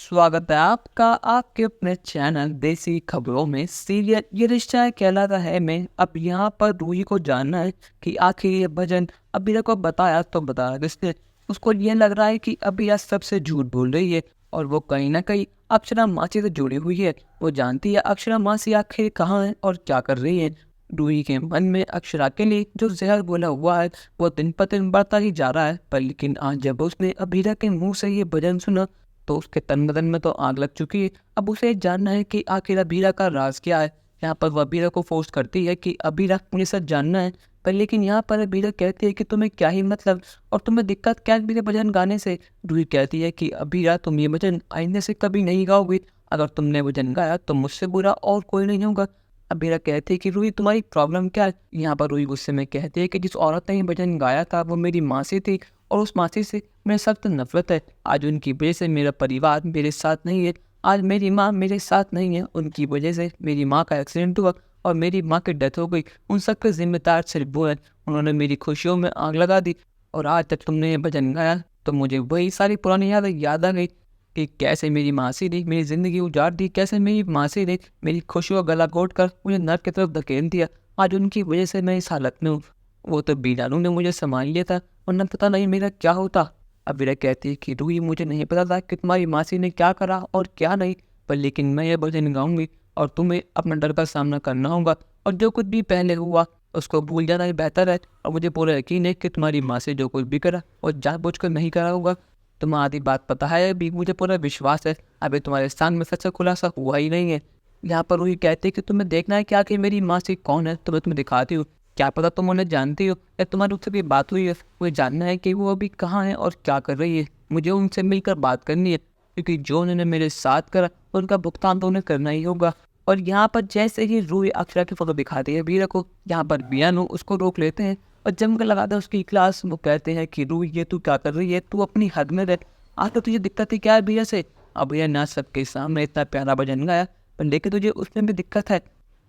स्वागत है आपका आपके अपने चैनल देसी खबरों में। सीरियल ये रिश्ता है कहलाता है में अब यहाँ पर रूही को जानना है कि आखिर ये भजन अबीरा को बताया तो बताया किसने। उसको ये लग रहा है कि अबीरा सबसे झूठ बोल रही है और वो कहीं ना कहीं अक्षरा मासी से जुड़ी हुई है। वो जानती है अक्षरा मासी आखिर कहाँ है और क्या कर रही है। रूही के मन में अक्षरा के लिए जो जहर बोला हुआ है वो दिन पर दिन बढ़ता ही जा रहा है। पर लेकिन आज जब उसने अबीरा के मुंह से ये भजन सुना तो उसके तन बदन में तो आग लग चुकी है। अब उसे जानना है कि आखिर अबीरा का राज क्या है। यहाँ पर वो अबीरा को फोर्स करती है कि अबीरा मुझे सच जानना है। पर लेकिन यहाँ पर अबीरा कहती है कि तुम्हें क्या ही मतलब और तुम्हें दिक्कत क्या है मेरे भजन गाने से। रूही कहती है कि अबीरा तुम ये भजन आईने से कभी नहीं गाओगी। अगर तुमने भजन गाया तो मुझसे बुरा और कोई नहीं होगा। अबीरा कहती है कि रूही तुम्हारी प्रॉब्लम क्या है। यहाँ पर रूही गुस्से में कहती है कि जिस औरत ने ये भजन गाया था वो मेरी मासी थी और उस मासी से मेरे सख्त नफरत है। आज उनकी वजह से मेरा परिवार मेरे साथ नहीं है। आज मेरी माँ मेरे साथ नहीं है। उनकी वजह से मेरी माँ का एक्सीडेंट हुआ और मेरी माँ की डेथ हो गई। उन सब के जिम्मेदार सिर्फ वो है। उन्होंने मेरी खुशियों में आग लगा दी। और आज जब तुमने ये भजन गाया तो मुझे वही सारी पुरानी याद आ गई कि कैसे मेरी मासी ने मेरी ज़िंदगी उजाड़ दी, कैसे मेरी मासी ने मेरी खुशियों का गला घोट कर मुझे नर्क की तरफ धकेल दिया। आज उनकी वजह से मैं इस हालत में हूँ। वो तो बीरानू ने मुझे संभाल लिया था वरना पता नहीं मेरा क्या होता। अबीरा कहती है कि रूही मुझे नहीं पता था कि तुम्हारी मासी ने क्या करा और क्या नहीं। पर लेकिन मैं ये भजन गाऊंगी और तुम्हें अपना डर का सामना करना होगा और जो कुछ भी पहले हुआ उसको भूल जाना ही बेहतर है। और मुझे पूरा यकीन है कि तुम्हारी माँ से जो कुछ भी करा और जानबूझकर नहीं करा होगा। तुम्हें आधी बात पता है अभी, मुझे पूरा विश्वास है। अभी तुम्हारे स्थान में सच का खुलासा हुआ ही नहीं है। यहाँ पर रूही कहती है कि तुम्हें देखना है क्या कि मेरी मासी कौन है, तो मैं तुम्हें दिखाती हूँ। क्या पता तुम उन्हें जानती हो या तुम्हारी उससे भी बात हुई है। मुझे जानना है कि वो अभी कहाँ है और क्या कर रही है। मुझे उनसे मिलकर बात करनी है क्योंकि जो उन्होंने मेरे साथ करा उनका भुगतान तो उन्हें करना ही होगा। और यहाँ पर जैसे ही रूही अक्षरा की फोटो दिखाती है बीरा को, यहाँ पर बियानू उसको रोक लेते हैं और जमकर लगाते हैं उसकी क्लास। वो कहते हैं कि रूही ये तू क्या कर रही है, तू अपनी हद में रह। आखिर तुझे दिक्कत ही क्या है भैया से। अब भैया ना सबके सामने इतना प्यारा भजन गाया पर लेकिन तुझे उसमें भी दिक्कत है।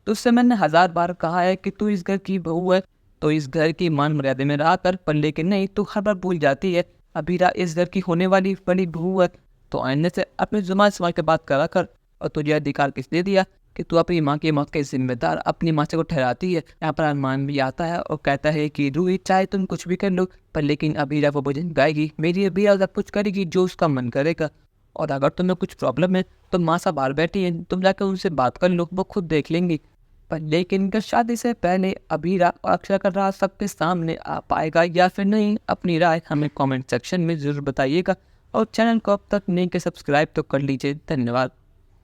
तो उससे मैंने 1000 बार कहा है कि तू इस घर की बहू है तो इस घर की मान मर्यादा में रहा कर, पर लेकिन नहीं, तू हर बार भूल जाती है। अबीरा इस घर की होने वाली बड़ी बहू है तो आईने से अपनी जुबान संभाल के बात करा कर। और तुझे अधिकार किसने दिया कि तू अपनी माँ की मौत के जिम्मेदार अपनी माँ से को ठहराती है। यहाँ पर अरमान भी आता है और कहता है कि रूही चाहे तुम कुछ भी कर लो पर लेकिन अबीरा वो भजन गाएगी, मेरी अबीरा सब कुछ करेगी जो उसका मन करेगा। और अगर तुम्हें कुछ प्रॉब्लम है तो माँ सा बाहर बैठी है, तुम जाकर उनसे बात कर लो, वो खुद देख लेंगी। पर लेकिन क्या शादी से पहले अबीरा और अक्षरा का राज सबके सामने आ पाएगा या फिर नहीं? अपनी राय हमें कमेंट सेक्शन में ज़रूर बताइएगा और चैनल को अब तक नहीं के सब्सक्राइब तो कर लीजिए। धन्यवाद।